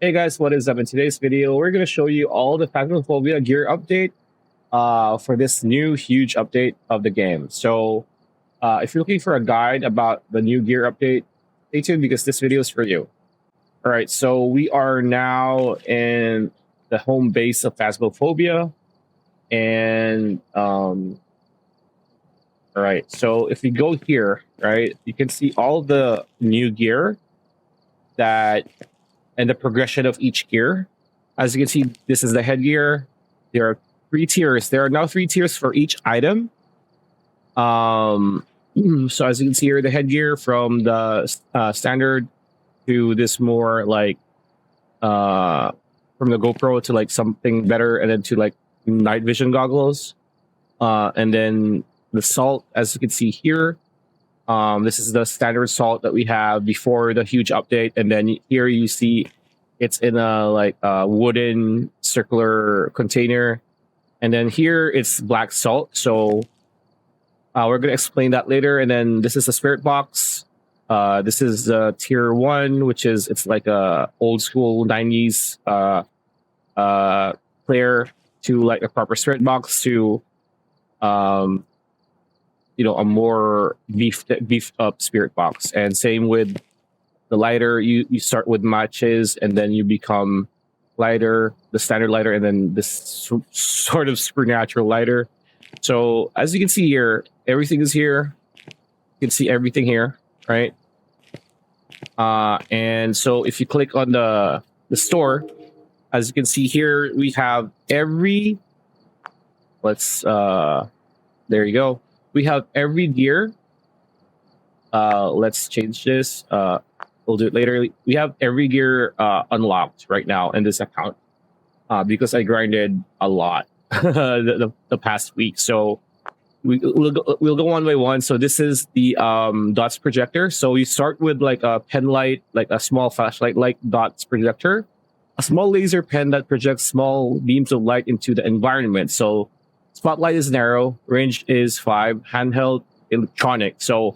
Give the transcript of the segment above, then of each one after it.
Hey guys, what is up? In today's video, we're going to show you all the Phasmophobia gear update for this new huge update of the game. So if you're looking for a guide about the new gear update, stay tuned because this video is for you. All right, so we are now in the home base of Phasmophobia. And all right, so if we go here, right, you can see all the new gear that and the progression of each gear. As you can see, this is the headgear. There are 3 tiers. There are now 3 tiers for each item. So as you can see here, the headgear from the standard to this more like from the GoPro to like something better, and then to like night vision goggles. And then the salt, as you can see here, this is the standard salt that we have before the huge update. And then here you see it's in a like a wooden circular container. And then here it's black salt. So we're going to explain that later. And then this is the spirit box. This is the tier 1, which is it's like a old school 90s player to like a proper spirit box to a more beefed up spirit box. And same with the lighter. You start with matches and then you become lighter, the standard lighter, and then this sort of supernatural lighter. So as you can see here, everything is here. You can see everything here, right? And so if you click on the store, as you can see here, we have every there you go. We have every gear. Let's change this. We'll do it later. We have every gear unlocked right now in this account because I grinded a lot the past week. So we'll go one by one. So this is the dots projector. So you start with like a pen light, like a small flashlight like dots projector, a small laser pen that projects small beams of light into the environment. So spotlight is narrow, range is 5, handheld, electronic. So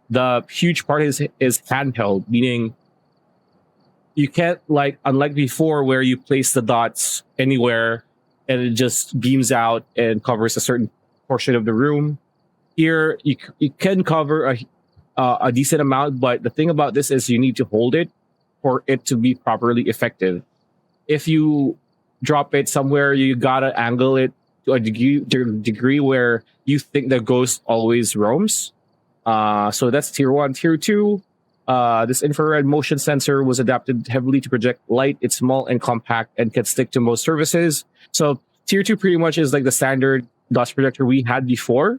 the huge part is handheld, meaning you can't, like, unlike before where you place the dots anywhere and it just beams out and covers a certain portion of the room. Here you can cover a decent amount, but the thing about this is you need to hold it for it to be properly effective. If you drop it somewhere, you gotta angle it to a degree where you think the ghost always roams. So that's tier 1. Tier 2, this infrared motion sensor was adapted heavily to project light. It's small and compact and can stick to most surfaces. So tier 2 pretty much is like the standard dots projector we had before.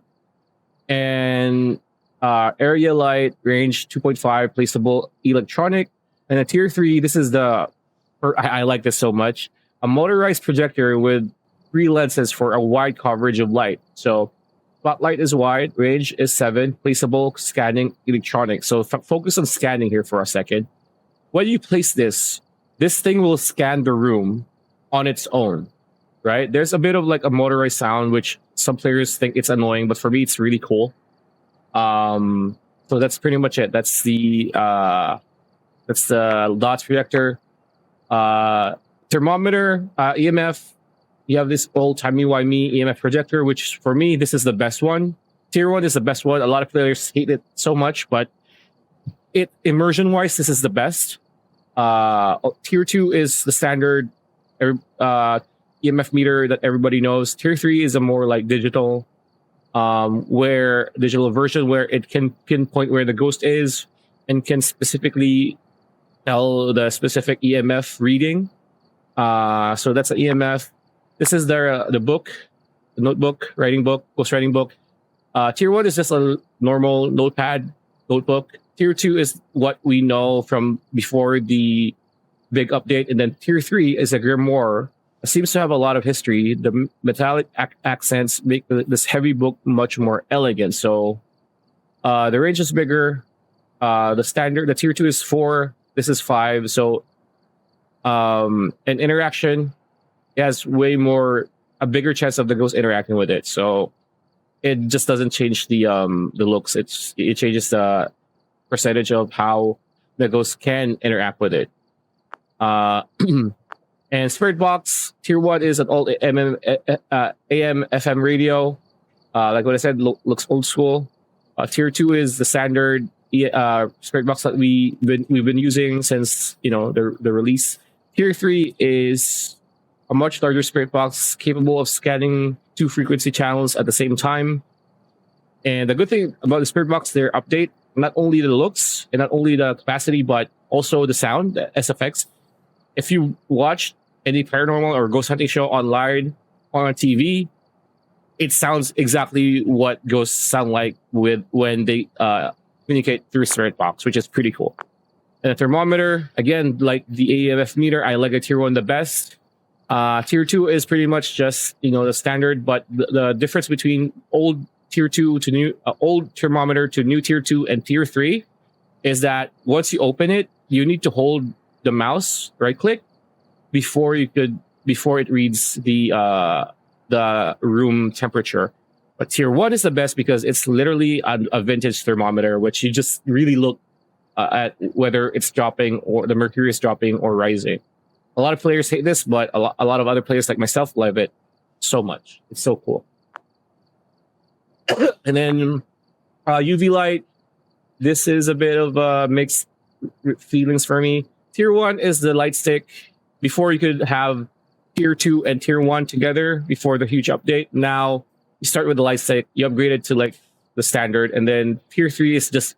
And area light, range 2.5, placeable, electronic. And a tier 3, this is I like this so much, a motorized projector with 3 lenses for a wide coverage of light. So spotlight is wide, range is 7, placeable, scanning, electronic. So focus on scanning here for a second. When you place this thing will scan the room on its own, right? There's a bit of like a motorized sound, which some players think it's annoying, but for me, it's really cool. So that's pretty much it. That's the dots projector. Thermometer, EMF. You have this old timey-wimey EMF projector, which for me, this is the best one. Tier 1 is the best one. A lot of players hate it so much, but immersion-wise, this is the best. Tier 2 is the standard EMF meter that everybody knows. Tier 3 is a more like digital version where it can pinpoint where the ghost is and can specifically tell the specific EMF reading. So that's an EMF. This is the book, the notebook, ghost writing book. Tier 1 is just a normal notebook. Tier 2 is what we know from before the big update. And then Tier 3 is a grimoire. It seems to have a lot of history. The metallic accents make this heavy book much more elegant. So the range is bigger. The Tier 2 is 4. This is 5. So an interaction has a bigger chance of the ghost interacting with it. So it just doesn't change the looks. It changes the percentage of how the ghost can interact with it. Uh, and Spirit Box Tier 1 is an old AM FM radio. Like what I said, looks old school. Tier 2 is the standard Spirit Box that we've been using since the release. Tier 3 is a much larger Spirit Box capable of scanning 2 frequency channels at the same time. And the good thing about the Spirit Box, their update, not only the looks and not only the capacity, but also the sound, the SFX. If you watch any paranormal or ghost hunting show online or on TV, it sounds exactly what ghosts sound like when they communicate through Spirit Box, which is pretty cool. And a thermometer, again, like the AMF meter, I like a Tier 1 the best. Tier 2 is pretty much just the standard, but the difference between old Tier 2 to new old thermometer to new Tier 2 and Tier 3 is that once you open it, you need to hold the mouse right click before it reads the room temperature. But Tier 1 is the best because it's literally a vintage thermometer, which you just really look at whether it's dropping or the mercury is dropping or rising. A lot of players hate this, but a lot of other players like myself love it so much. It's so cool. And then UV light. This is a bit of mixed feelings for me. Tier 1 is the light stick. Before you could have Tier 2 and Tier 1 together before the huge update. Now you start with the light stick. You upgrade it to like the standard. And then Tier 3 is just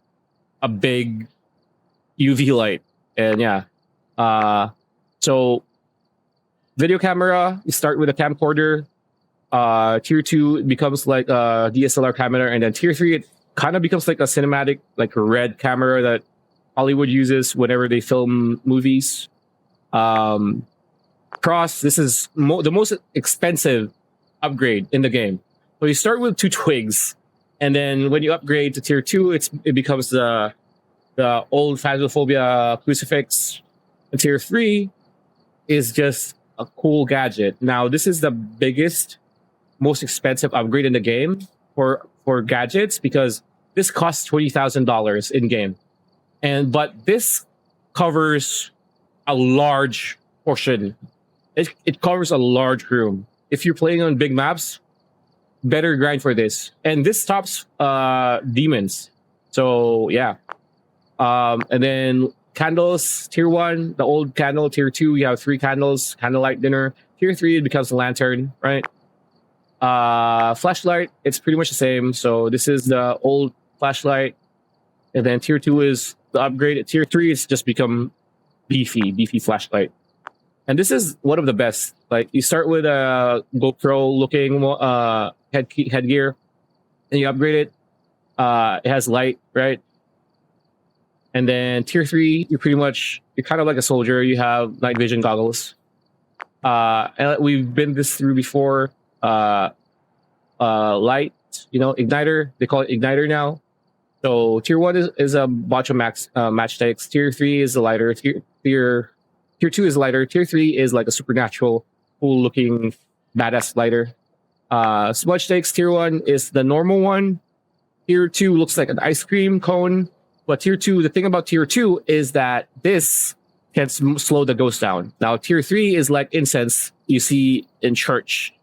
a big UV light. And yeah. So video camera, you start with a camcorder. Tier 2 it becomes like a DSLR camera, and then Tier 3 it kind of becomes like a cinematic, like a red camera that Hollywood uses whenever they film movies. Cross, this is the most expensive upgrade in the game. So you start with 2 twigs, and then when you upgrade to Tier 2, it becomes the old Phasmophobia crucifix. And Tier 3 is just a cool gadget. Now, this is the biggest, most expensive upgrade in the game for gadgets because this costs $20,000 in game, but this covers a large portion. It covers a large room. If you're playing on big maps, better grind for this. And this stops demons. So yeah. And then candles, Tier 1, the old candle. Tier 2, you have 3 candles, candlelight dinner. Tier 3, it becomes a lantern, right? Flashlight, it's pretty much the same. So this is the old flashlight. And then Tier 2 is the upgrade. Tier 3 is just become beefy flashlight. And this is one of the best. Like you start with a GoPro looking headgear, and you upgrade it. It has light, right? And then Tier 3, you're kind of like a soldier. You have night vision goggles. And we've been through before. Light, igniter. They call it igniter now. So Tier 1 is a bunch of matchsticks. Tier 3 is the lighter. Tier 2 is lighter. Tier 3 is like a supernatural, cool looking, badass lighter. Smudge sticks. Tier 1 is the normal one. Tier 2 looks like an ice cream cone. But Tier 2, the thing about Tier 2 is that this can slow the ghost down. Now, Tier 3 is like incense you see in church.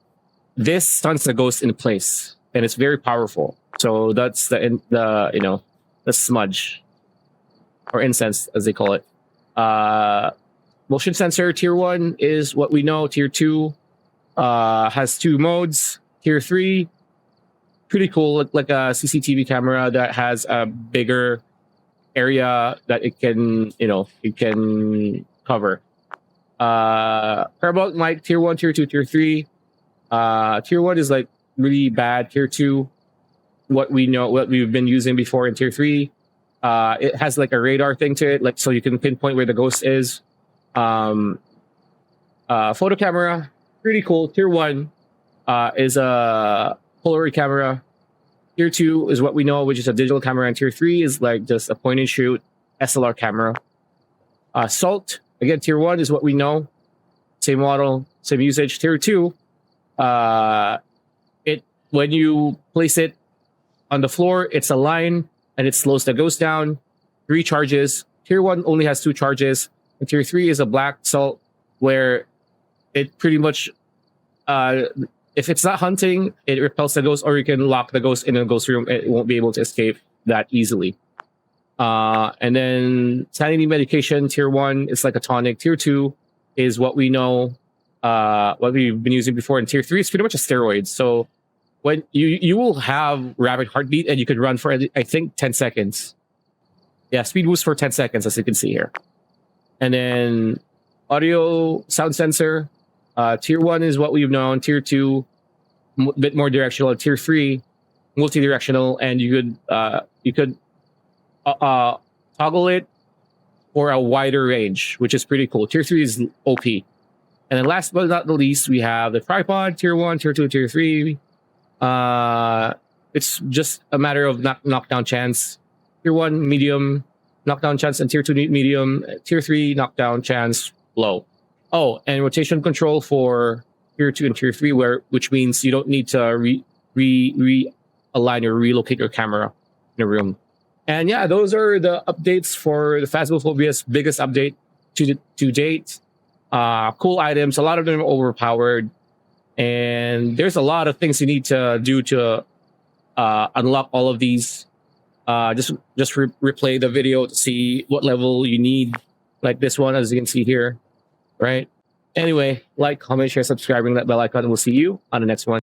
This stuns the ghost in place, and it's very powerful. So that's the smudge or incense, as they call it. Motion sensor, Tier 1 is what we know. Tier 2 has 2 modes. Tier 3, pretty cool, like a CCTV camera that has a bigger area that it can cover. Parabolic mic, Tier 1, Tier 2, Tier 3. Tier 1 is like really bad. Tier 2, what we've been using before in Tier 3. It has like a radar thing to it, like so you can pinpoint where the ghost is. Photo camera, pretty cool. Tier 1 is a Polaroid camera. Tier 2 is what we know, which is a digital camera, and Tier 3 is like just a point and shoot SLR camera. Salt, again, Tier 1 is what we know. Same model, same usage. Tier 2, when you place it on the floor, it's a line and it slows the ghost down. 3 charges. Tier 1 only has 2 charges. And tier 3 is a black salt where it pretty much, uh, if it's not hunting, it repels the ghost, or you can lock the ghost in a ghost room. It won't be able to escape that easily. And then sanity medication, tier 1 is like a tonic. Tier 2 is what we know, what we've been using before. And tier 3 is pretty much a steroid. So when you will have rapid heartbeat and you could run for, I think, 10 seconds. Yeah, speed boost for 10 seconds, as you can see here. And then audio sound sensor. Tier 1 is what we've known. Tier 2, a bit more directional. Tier 3, multi-directional, and you could toggle it for a wider range, which is pretty cool. Tier 3 is OP. And then last but not the least, we have the tripod, tier 1, tier 2, tier 3. It's just a matter of knockdown chance. Tier 1, medium, knockdown chance, and tier 2, medium. Tier 3, knockdown chance, low. Oh, and rotation control for tier 2 and tier 3, which means you don't need to realign or relocate your camera in a room. And yeah, those are the updates for the Phasmophobia's biggest update to date. Cool items. A lot of them are overpowered. And there's a lot of things you need to do to unlock all of these. Just replay the video to see what level you need. Like this one, as you can see here. Right? Anyway, like, comment, share, subscribe, ring that bell icon, and we'll see you on the next one.